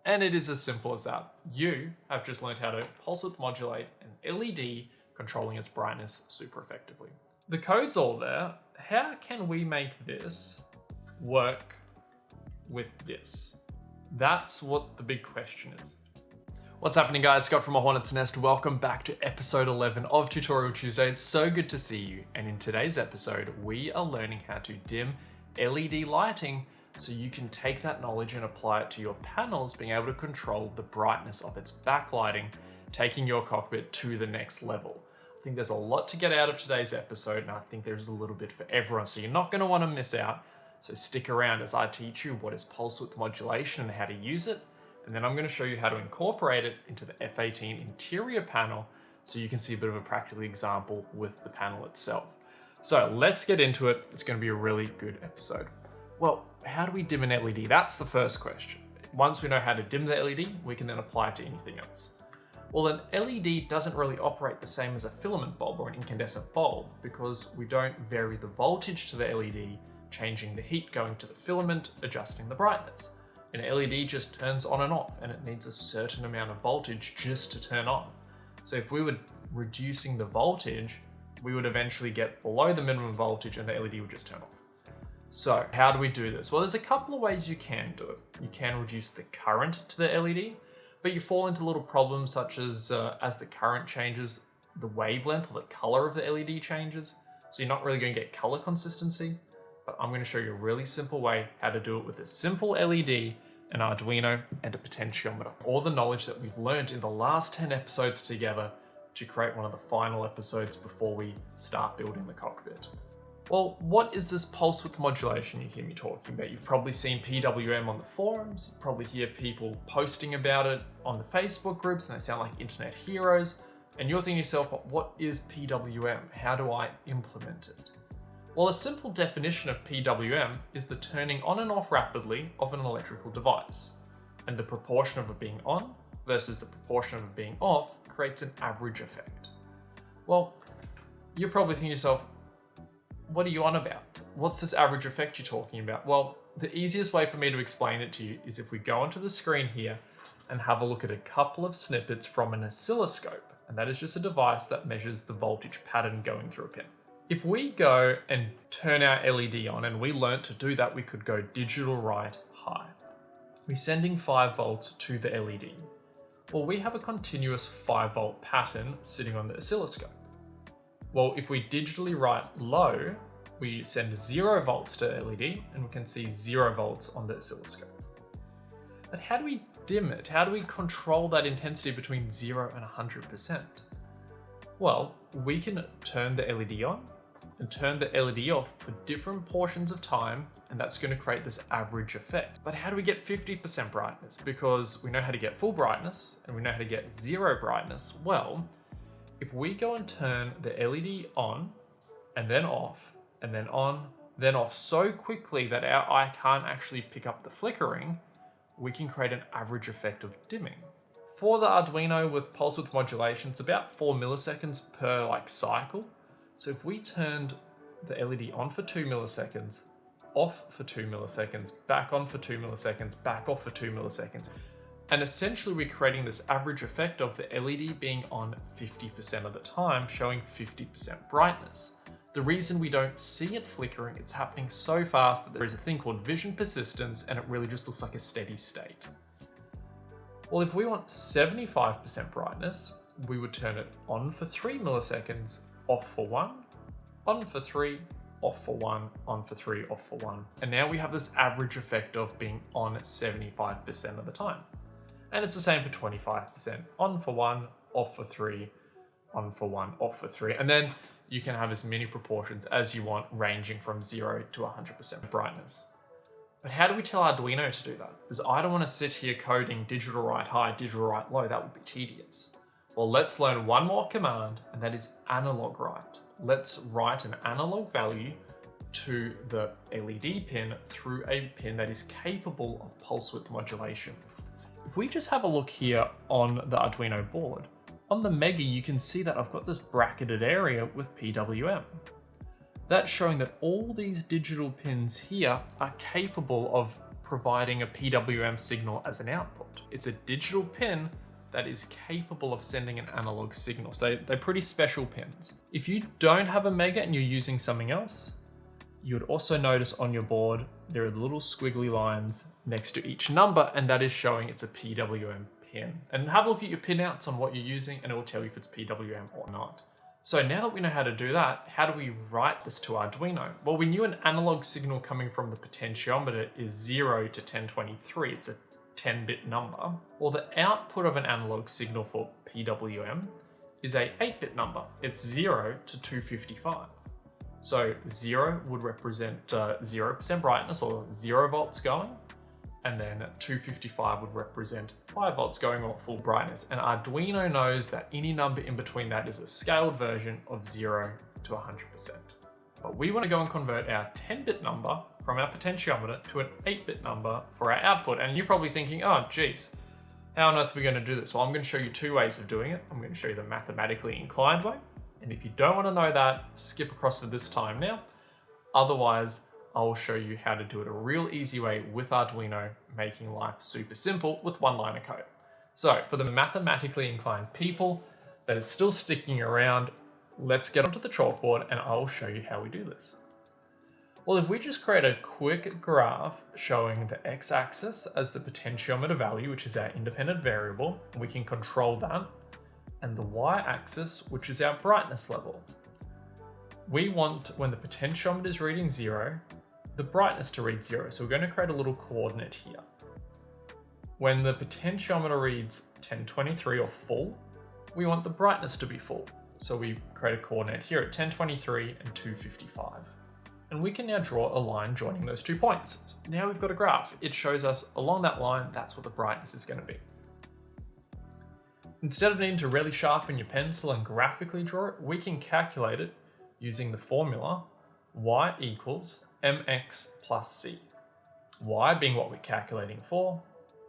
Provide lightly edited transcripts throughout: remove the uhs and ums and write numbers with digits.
And it is as simple as that. You have just learned how to pulse width modulate an LED, controlling its brightness super effectively. The code's all there. How can we make this work with this? That's what the big question is. What's happening, guys? Scott from a Hornet's Nest. Welcome back to episode 11 of Tutorial Tuesday. It's so good to see you. And in today's episode, we are learning how to dim LED lighting so you can take that knowledge and apply it to your panels, being able to control the brightness of its backlighting, taking your cockpit to the next level. I think there's a lot to get out of today's episode, and I think there's a little bit for everyone, so you're not going to want to miss out. So stick around as I teach you what is pulse width modulation and how to use it. And then I'm going to show you how to incorporate it into the F18 interior panel so you can see a bit of a practical example with the panel itself. So let's get into it. It's going to be a really good episode. Well, how do we dim an LED? That's the first question. Once we know how to dim the LED, we can then apply it to anything else. Well, an LED doesn't really operate the same as a filament bulb or an incandescent bulb because we don't vary the voltage to the LED, changing the heat going to the filament, adjusting the brightness. An LED just turns on and off, and it needs a certain amount of voltage just to turn on. So if we were reducing the voltage, we would eventually get below the minimum voltage and the LED would just turn off. So how do we do this? Well, there's a couple of ways you can do it. You can reduce the current to the LED, but you fall into little problems such as the current changes, the wavelength or the color of the LED changes. So you're not really going to get color consistency. But I'm going to show you a really simple way how to do it with a simple LED, an Arduino, and a potentiometer. All the knowledge that we've learned in the last 10 episodes together to create one of the final episodes before we start building the cockpit. Well, what is this pulse width modulation you hear me talking about? You've probably seen PWM on the forums, you probably hear people posting about it on the Facebook groups, and they sound like internet heroes. And you're thinking to yourself, but what is PWM? How do I implement it? Well, a simple definition of PWM is the turning on and off rapidly of an electrical device. And the proportion of it being on versus the proportion of it being off creates an average effect. Well, you're probably thinking to yourself, what are you on about? What's this average effect you're talking about? Well, the easiest way for me to explain it to you is if we go onto the screen here and have a look at a couple of snippets from an oscilloscope. And that is just a device that measures the voltage pattern going through a pin. If we go and turn our LED on, and we learnt to do that, we could go digital write high. We're sending 5 volts to the LED. Well, we have a continuous 5 volt pattern sitting on the oscilloscope. Well, if we digitally write low, we send 0 volts to the LED and we can see 0 volts on the oscilloscope. But how do we dim it? How do we control that intensity between 0 and 100%? Well, we can turn the LED on and turn the LED off for different portions of time, and that's going to create this average effect. But how do we get 50% brightness? Because we know how to get full brightness and we know how to get 0 brightness. Well, if we go and turn the LED on and then off and then on, then off so quickly that our eye can't actually pick up the flickering, we can create an average effect of dimming. For the Arduino with pulse width modulation, it's about 4 milliseconds per cycle. So if we turned the LED on for 2 milliseconds, off for 2 milliseconds, back on for 2 milliseconds, back off for 2 milliseconds, and essentially we're creating this average effect of the LED being on 50% of the time, showing 50% brightness. The reason we don't see it flickering, it's happening so fast that there is a thing called vision persistence, and it really just looks like a steady state. Well, if we want 75% brightness, we would turn it on for 3 milliseconds, off for 1, on for 3, off for 1, on for 3, off for 1. And now we have this average effect of being on 75% of the time. And it's the same for 25%, on for 1, off for 3, on for 1, off for 3. And then you can have as many proportions as you want, ranging from 0 to 100% brightness. But how do we tell Arduino to do that? Because I don't want to sit here coding digital write high, digital write low. That would be tedious. Well, let's learn one more command, and that is anologWrite. Let's write an analog value to the LED pin through a pin that is capable of pulse width modulation. If we just have a look here on the Arduino board, on the Mega you can see that I've got this bracketed area with PWM. That's showing that all these digital pins here are capable of providing a PWM signal as an output. It's a digital pin that is capable of sending an analog signal. So they're pretty special pins. If you don't have a mega and you're using something else, you would also notice on your board, there are little squiggly lines next to each number, and that is showing it's a PWM pin. And have a look at your pinouts on what you're using, and it will tell you if it's PWM or not. So now that we know how to do that, how do we write this to Arduino? Well, we knew an analog signal coming from the potentiometer is 0 to 1023. It's a 10-bit number. Well, the output of an analog signal for PWM is a 8-bit number. It's 0 to 255. So 0 would represent 0% brightness or 0 volts going, and then 255 would represent 5 volts going or full brightness. And Arduino knows that any number in between that is a scaled version of 0 to 100%. But we want to go and convert our 10-bit number from our potentiometer to an 8-bit number for our output. And you're probably thinking, oh geez, how on earth are we going to do this? Well, I'm going to show you two ways of doing it. I'm going to show you the mathematically inclined way. And if you don't want to know that, skip across to this time now. Otherwise, I will show you how to do it a real easy way with Arduino, making life super simple with one line of code. So for the mathematically inclined people that is still sticking around, let's get onto the chalkboard and I'll show you how we do this. Well, if we just create a quick graph showing the x-axis as the potentiometer value, which is our independent variable, we can control that, and the y-axis, which is our brightness level. We want, when the potentiometer is reading 0, the brightness to read 0. So we're going to create a little coordinate here. When the potentiometer reads 1023 or full, we want the brightness to be full. So we create a coordinate here at 1023 and 255. And we can now draw a line joining those 2 points. Now we've got a graph. It shows us along that line, that's what the brightness is going to be. Instead of needing to really sharpen your pencil and graphically draw it, we can calculate it using the formula y equals mx plus c. Y being what we're calculating for,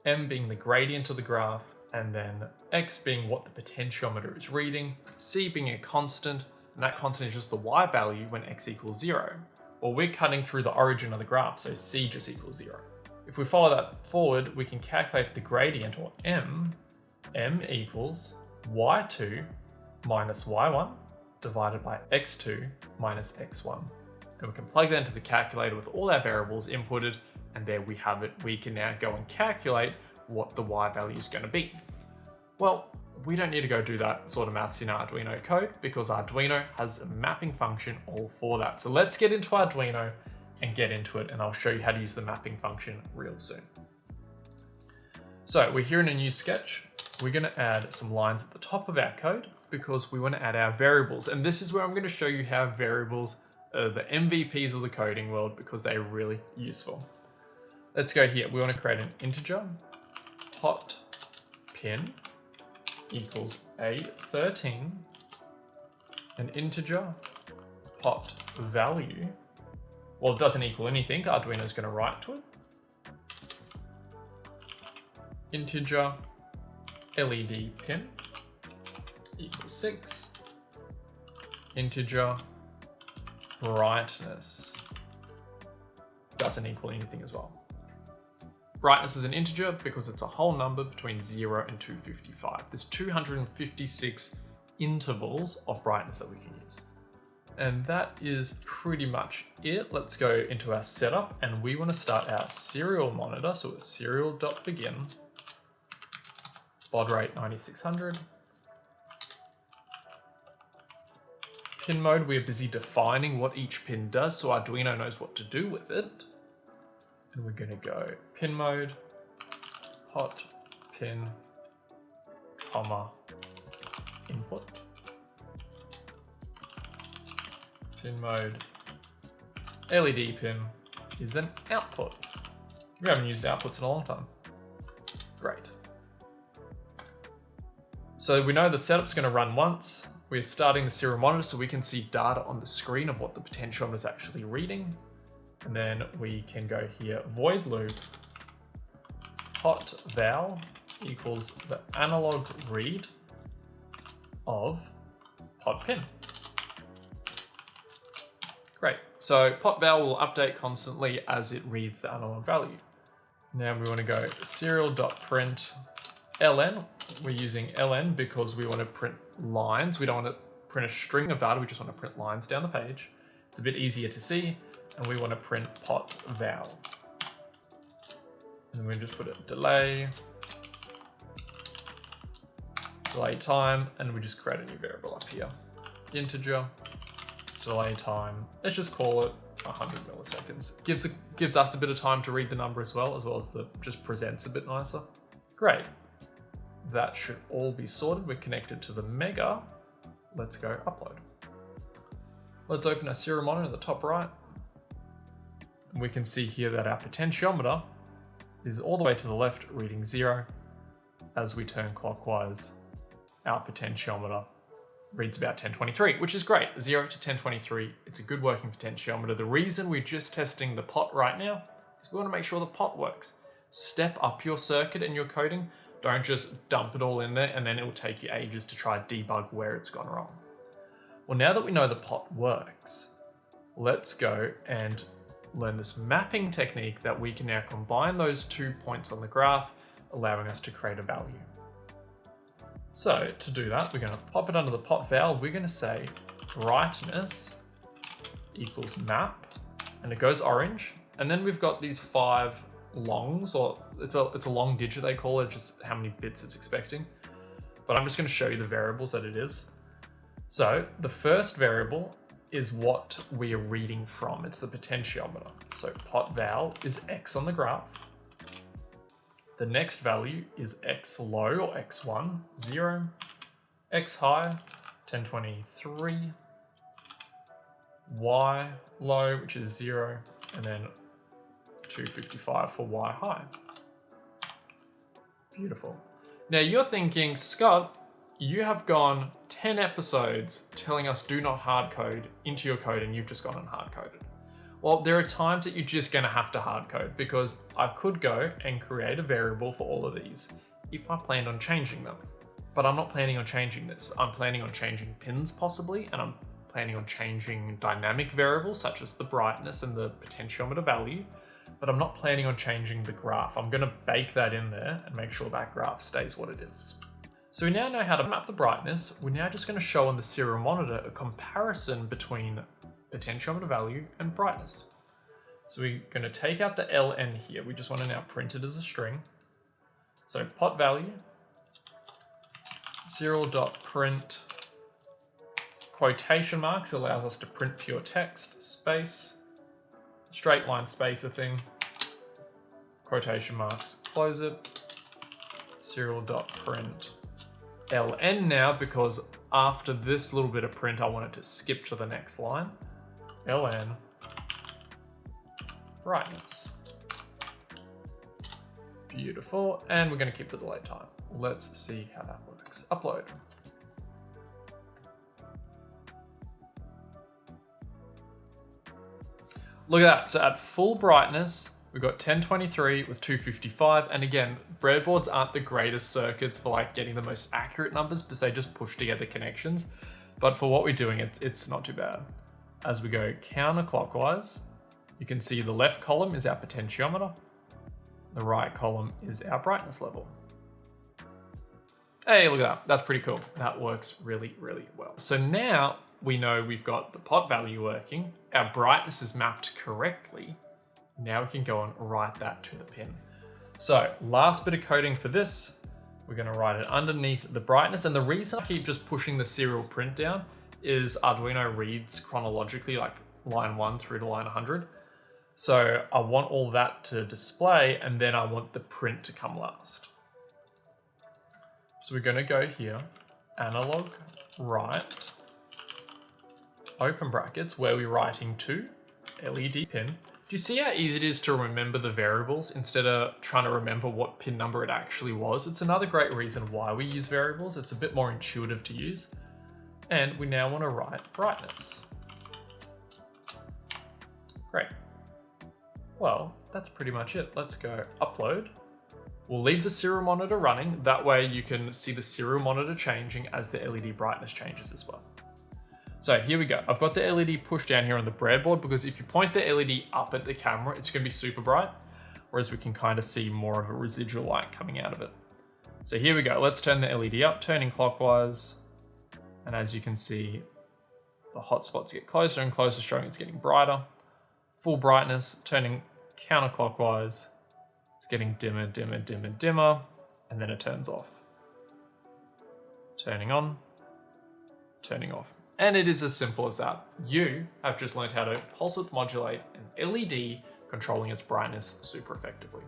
m being the gradient of the graph, and then x being what the potentiometer is reading, c being a constant, and that constant is just the y value when x equals 0. Well, we're cutting through the origin of the graph, so c just equals 0. If we follow that forward, we can calculate the gradient, or m equals y2 minus y1 divided by x2 minus x1. And we can plug that into the calculator with all our variables inputted, and there we have it. We can now go and calculate what the y value is going to be. Well, we don't need to go do that sort of maths in Arduino code because Arduino has a mapping function all for that. So let's get into Arduino and get into it, and I'll show you how to use the mapping function real soon. So we're here in a new sketch. We're going to add some lines at the top of our code because we want to add our variables. And this is where I'm going to show you how variables are the MVPs of the coding world because they're really useful. Let's go here. We want to create an integer pot pin equals A13, an integer pot value. Well, it doesn't equal anything. Arduino is going to write to it. Integer LED pin equals 6. Integer brightness doesn't equal anything as well. Brightness is an integer because it's a whole number between 0 and 255. There's 256 intervals of brightness that we can use. And that is pretty much it. Let's go into our setup, and we want to start our serial monitor. So it's serial.begin, baud rate 9600. Pin mode, we're busy defining what each pin does so Arduino knows what to do with it. And we're going to go pin mode, pot pin, comma, input. Pin mode, LED pin is an output. We haven't used outputs in a long time. Great. So we know the setup's going to run once. We're starting the serial monitor so we can see data on the screen of what the potentiometer is actually reading. And then we can go here, void loop, pot val equals the analog read of pot pin. Great. So pot val will update constantly as it reads the analog value. Now we want to go serial.print ln. We're using ln because we want to print lines. We don't want to print a string of data. We just want to print lines down the page. It's a bit easier to see. And we want to print pot val. And then we just put a delay time, and we just create a new variable up here. Integer, delay time. Let's just call it 100 milliseconds. Gives us a bit of time to read the number as well as the just presents a bit nicer. Great. That should all be sorted. We're connected to the Mega. Let's go upload. Let's open our serial monitor at the top right. And we can see here that our potentiometer is all the way to the left, reading 0. As we turn clockwise, our potentiometer reads about 1023, which is great. 0 to 1023, it's a good working potentiometer. The reason we're just testing the pot right now is we want to make sure the pot works. Step up your circuit and your coding. Don't just dump it all in there and then it will take you ages to try to debug where it's gone wrong. Well, now that we know the pot works, let's go and learn this mapping technique that we can now combine those 2 points on the graph, allowing us to create a value. So to do that, we're going to pop it under the pot val. We're going to say brightness equals map, and it goes orange. And then we've got these 5 longs, or it's a long digit they call it, just how many bits it's expecting. But I'm just going to show you the variables that it is. So the first variable is what we are reading from. It's the potentiometer. So pot val is X on the graph. The next value is X low or X1, 0, X high, 1023, Y low, which is 0, and then 255 for Y high. Beautiful. Now you're thinking, Scott, you have gone 10 episodes telling us do not hard code into your code and you've just gone and hard coded. Well, there are times that you're just going to have to hard code because I could go and create a variable for all of these if I planned on changing them. But I'm not planning on changing this. I'm planning on changing pins possibly, and I'm planning on changing dynamic variables such as the brightness and the potentiometer value, but I'm not planning on changing the graph. I'm going to bake that in there and make sure that graph stays what it is. So we now know how to map the brightness. We're now just going to show on the serial monitor a comparison between potentiometer value and brightness. So we're going to take out the ln here. We just want to now print it as a string. So pot value, serial.print, quotation marks allows us to print pure text, space, straight line spacer thing, quotation marks, close it, serial.print ln now, because after this little bit of print, I want it to skip to the next line. ln brightness. Beautiful. And we're going to keep the delay time. Let's see how that works. Upload. Look at that. So at full brightness, we've got 1023 with 255. And again, breadboards aren't the greatest circuits for like getting the most accurate numbers because they just push together connections. But for what we're doing, it's not too bad. As we go counterclockwise, you can see the left column is our potentiometer. The right column is our brightness level. Hey, look at that. That's pretty cool. That works really, really well. So now we know we've got the pot value working. Our brightness is mapped correctly. Now we can go and write that to the pin. So last bit of coding for this, we're going to write it underneath the brightness. And the reason I keep just pushing the serial print down is Arduino reads chronologically, like line 1 through to line 100. So I want all that to display, and then I want the print to come last. So we're going to go here, anologWrite, open brackets, where we're writing to LED pin. Do you see how easy it is to remember the variables instead of trying to remember what pin number it actually was? It's another great reason why we use variables. It's a bit more intuitive to use. And we now want to write brightness. Great. Well, that's pretty much it. Let's go upload. We'll leave the serial monitor running. That way you can see the serial monitor changing as the LED brightness changes as well. So here we go. I've got the LED pushed down here on the breadboard because if you point the LED up at the camera, it's going to be super bright. whereas we can kind of see more of a residual light coming out of it. So here we go. Let's turn the LED up, turning clockwise. And as you can see, the hotspots get closer and closer, showing it's getting brighter. Full brightness, turning counterclockwise. It's getting dimmer, dimmer, dimmer, dimmer, and then it turns off. Turning on, turning off. And it is as simple as that. You have just learned how to pulse width modulate an LED, controlling its brightness super effectively.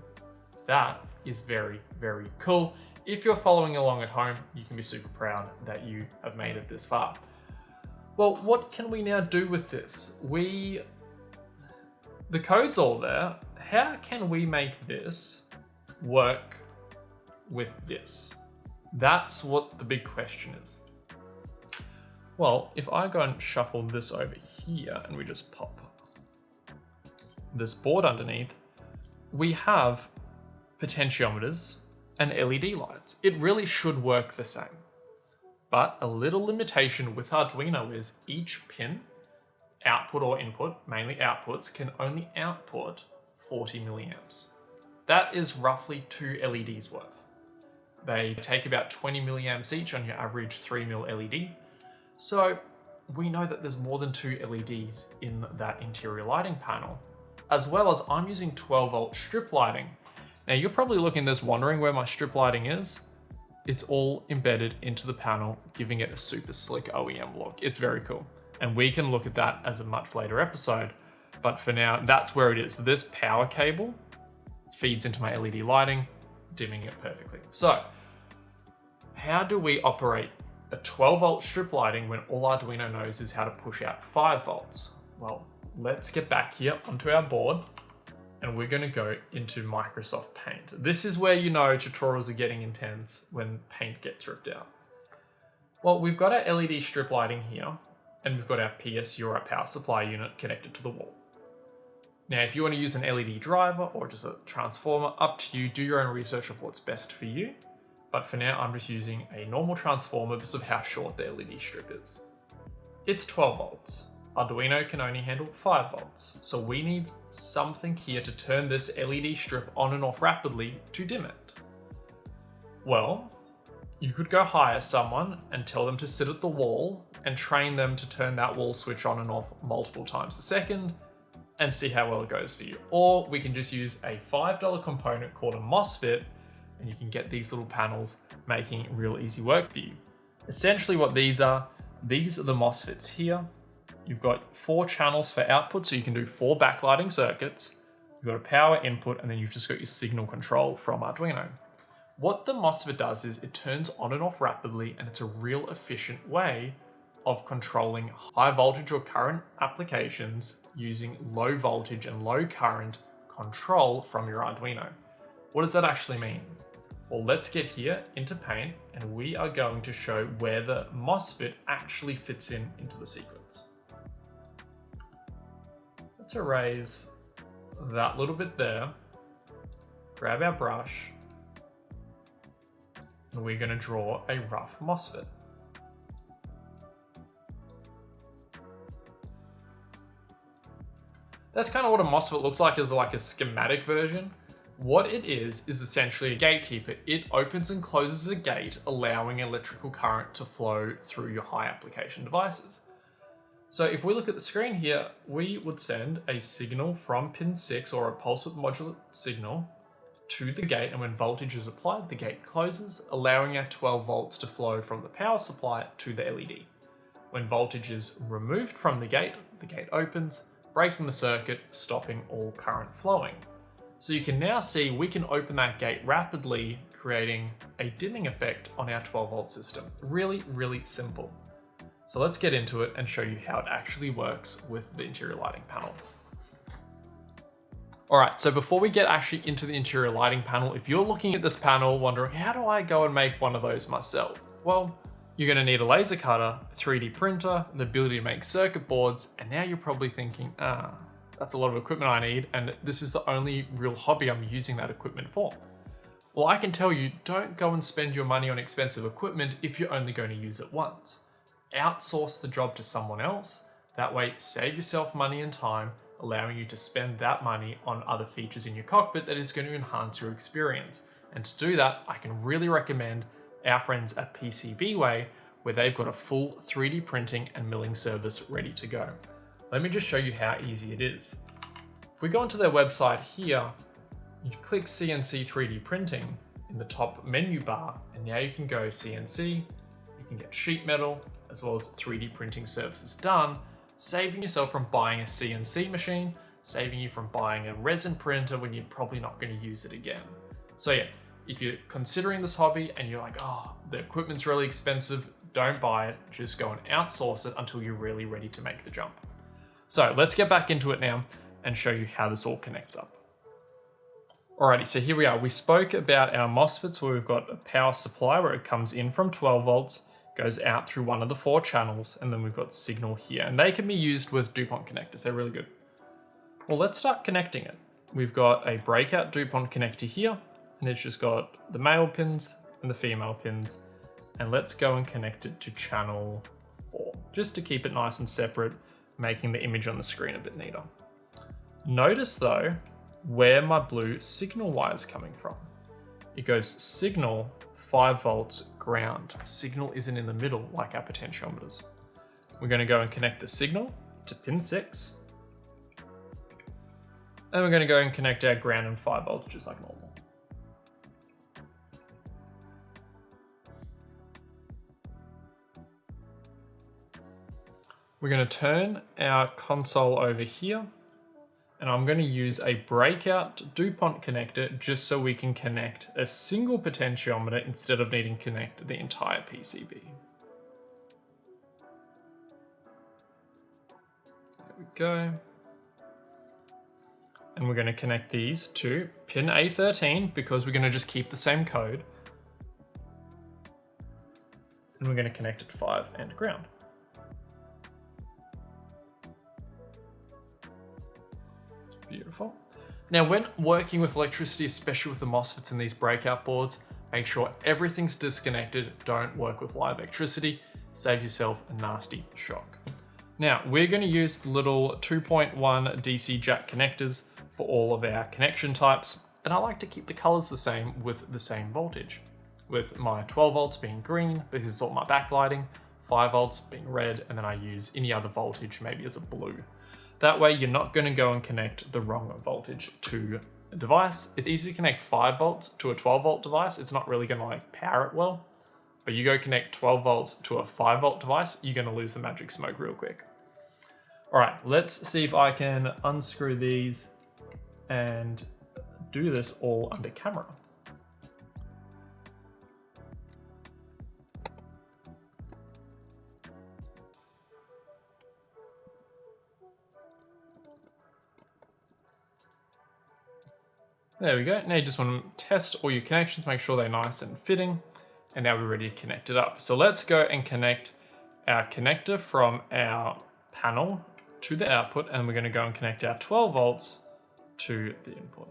That is very, very cool. If you're following along at home, you can be super proud that you have made it this far. Well, what can we now do with this? The code's all there. How can we make this work with this? That's what the big question is. Well, if I go and shuffle this over here and we just pop this board underneath, we have potentiometers and LED lights. It really should work the same. But a little limitation with Arduino is each pin, output or input, mainly outputs, can only output 40 milliamps. That is roughly 2 LEDs worth. They take about 20 milliamps each on your average 3mm LED. So we know that there's more than 2 LEDs in that interior lighting panel, as well as I'm using 12 volt strip lighting. Now you're probably looking at this wondering where my strip lighting is. It's all embedded into the panel, giving it a super slick OEM look. It's very cool. And we can look at that as a much later episode. But for now, that's where it is. This power cable feeds into my LED lighting, dimming it perfectly. So how do we operate a 12 volt strip lighting when all Arduino knows is how to push out 5 volts? Well, let's get back here onto our board and we're going to go into Microsoft Paint. This is where you know tutorials are getting intense, when Paint gets ripped out. Well, we've got our LED strip lighting here and we've got our PSU, or our power supply unit, connected to the wall. Now, if you want to use an LED driver or just a transformer, up to you. Do your own research of what's best for you. But for now, I'm just using a normal transformer because of how short the LED strip is. It's 12 volts. Arduino can only handle 5 volts. So we need something here to turn this LED strip on and off rapidly to dim it. Well, you could go hire someone and tell them to sit at the wall and train them to turn that wall switch on and off multiple times a second and see how well it goes for you. Or we can just use a $5 component called a MOSFET, and you can get these little panels making real easy work for you. Essentially what these are the MOSFETs here. You've got 4 channels for output, so you can do 4 backlighting circuits. You've got a power input, and then you've just got your signal control from Arduino. What the MOSFET does is it turns on and off rapidly, and it's a real efficient way of controlling high voltage or current applications using low voltage and low current control from your Arduino. What does that actually mean? Well, let's get here into Paint, and we are going to show where the MOSFET actually fits into the sequence. Let's erase that little bit there, grab our brush, and we're going to draw a rough MOSFET. That's kind of what a MOSFET looks like, as like a schematic version. What it is essentially a gatekeeper. It opens and closes a gate, allowing electrical current to flow through your high application devices. So if we look at the screen here, we would send a signal from pin 6, or a pulse width modulate signal, to the gate, and when voltage is applied, the gate closes, allowing our 12 volts to flow from the power supply to the LED. When voltage is removed from the gate opens, breaking the circuit, stopping all current flowing. So you can now see we can open that gate rapidly, creating a dimming effect on our 12 volt system. Really, really simple. So let's get into it and show you how it actually works with the interior lighting panel. All right, so before we get actually into the interior lighting panel, if you're looking at this panel wondering, how do I go and make one of those myself? Well, you're gonna need a laser cutter, a 3D printer, the ability to make circuit boards, and now you're probably thinking, that's a lot of equipment I need, and this is the only real hobby I'm using that equipment for. Well, I can tell you, don't go and spend your money on expensive equipment if you're only going to use it once. Outsource the job to someone else. That way, save yourself money and time, allowing you to spend that money on other features in your cockpit that is going to enhance your experience. And to do that, I can really recommend our friends at PCBWay, where they've got a full 3D printing and milling service ready to go. Let me just show you how easy it is. If we go onto their website here, you click CNC 3D printing in the top menu bar, and now you can go CNC, you can get sheet metal, as well as 3D printing services done, saving yourself from buying a CNC machine, saving you from buying a resin printer when you're probably not going to use it again. So yeah, if you're considering this hobby and you're like, oh, the equipment's really expensive, don't buy it, just go and outsource it until you're really ready to make the jump. So let's get back into it now and show you how this all connects up. Alrighty, so here we are. We spoke about our MOSFETs where we've got a power supply where it comes in from 12 volts, goes out through one of the 4 channels, and then we've got signal here. And they can be used with DuPont connectors, they're really good. Well, let's start connecting it. We've got a breakout DuPont connector here, and it's just got the male pins and the female pins. And let's go and connect it to channel 4, just to keep it nice and separate, making the image on the screen a bit neater. Notice though, where my blue signal wire is coming from. It goes signal, 5 volts, ground. Signal isn't in the middle like our potentiometers. We're going to go and connect the signal to pin 6. And we're going to go and connect our ground and 5 volts just like normal. We're going to turn our console over here, and I'm going to use a breakout DuPont connector just so we can connect a single potentiometer instead of needing to connect the entire PCB. There we go. And we're going to connect these to pin A13 because we're going to just keep the same code. And we're going to connect it to 5 and ground. Beautiful. Now, when working with electricity, especially with the MOSFETs and these breakout boards, make sure everything's disconnected. Don't work with live electricity. Save yourself a nasty shock. Now, we're going to use little 2.1 DC jack connectors for all of our connection types. And I like to keep the colors the same with the same voltage. With my 12 volts being green because it's all my backlighting, 5 volts being red, and then I use any other voltage maybe as a blue. That way you're not going to go and connect the wrong voltage to a device. It's easy to connect 5 volts to a 12 volt device. It's not really going to like power it well. But you go connect 12 volts to a 5 volt device, you're going to lose the magic smoke real quick. All right, let's see if I can unscrew these and do this all under camera. There we go. Now you just want to test all your connections, make sure they're nice and fitting. And now we're ready to connect it up. So let's go and connect our connector from our panel to the output. And we're going to go and connect our 12 volts to the input.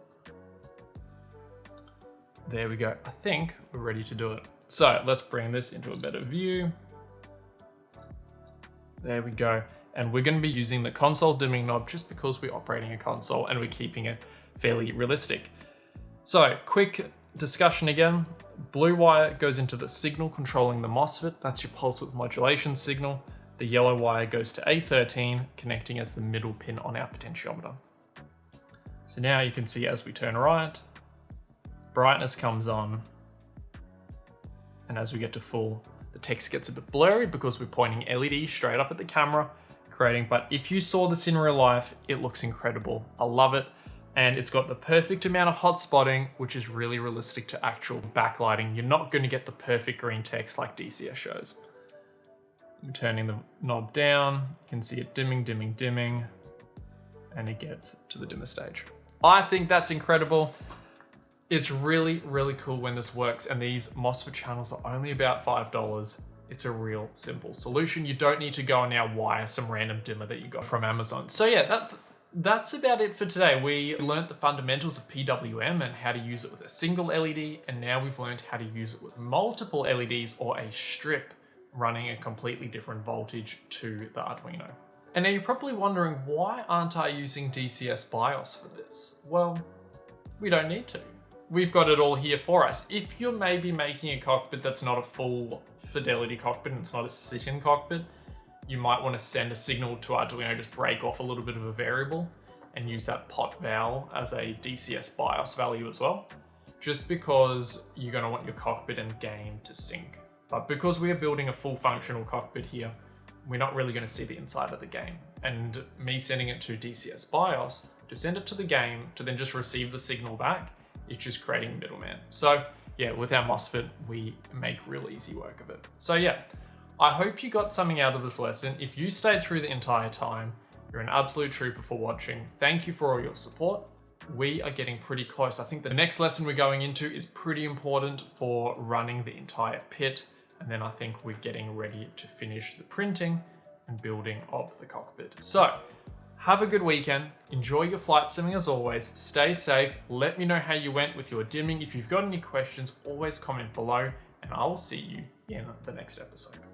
There we go. I think we're ready to do it. So let's bring this into a better view. There we go. And we're going to be using the console dimming knob just because we're operating a console and we're keeping it fairly realistic. So quick discussion again. Blue wire goes into the signal controlling the MOSFET. That's your pulse width modulation signal. The yellow wire goes to A13, connecting as the middle pin on our potentiometer. So now you can see as we turn right, brightness comes on. And as we get to full, the text gets a bit blurry because we're pointing LEDs straight up at the camera, creating, but if you saw this in real life, it looks incredible. I love it. And it's got the perfect amount of hot spotting, which is really realistic to actual backlighting. You're not going to get the perfect green text like DCS shows. I'm turning the knob down. You can see it dimming, dimming, dimming, and it gets to the dimmer stage. I think that's incredible. It's really, really cool when this works, and these MOSFET channels are only about $5. It's a real simple solution. You don't need to go and now wire some random dimmer that you got from Amazon. So yeah, that's about it for today. We learned the fundamentals of PWM and how to use it with a single LED, and now we've learned how to use it with multiple LEDs or a strip running a completely different voltage to the Arduino. And now you're probably wondering, why aren't I using DCS BIOS for this? Well, we don't need to. We've got it all here for us. If you're maybe making a cockpit that's not a full fidelity cockpit and it's not a sit-in cockpit, you might want to send a signal to Arduino, just break off a little bit of a variable and use that pot val as a DCS BIOS value as well, just because you're going to want your cockpit and game to sync. But because we are building a full functional cockpit here, we're not really going to see the inside of the game. And me sending it to DCS BIOS to send it to the game to then just receive the signal back, it's just creating a middleman. So yeah, with our MOSFET, we make real easy work of it. So yeah, I hope you got something out of this lesson. If you stayed through the entire time, you're an absolute trooper for watching. Thank you for all your support. We are getting pretty close. I think the next lesson we're going into is pretty important for running the entire pit. And then I think we're getting ready to finish the printing and building of the cockpit. So have a good weekend. Enjoy your flight simming as always. Stay safe. Let me know how you went with your dimming. If you've got any questions, always comment below, and I will see you in the next episode.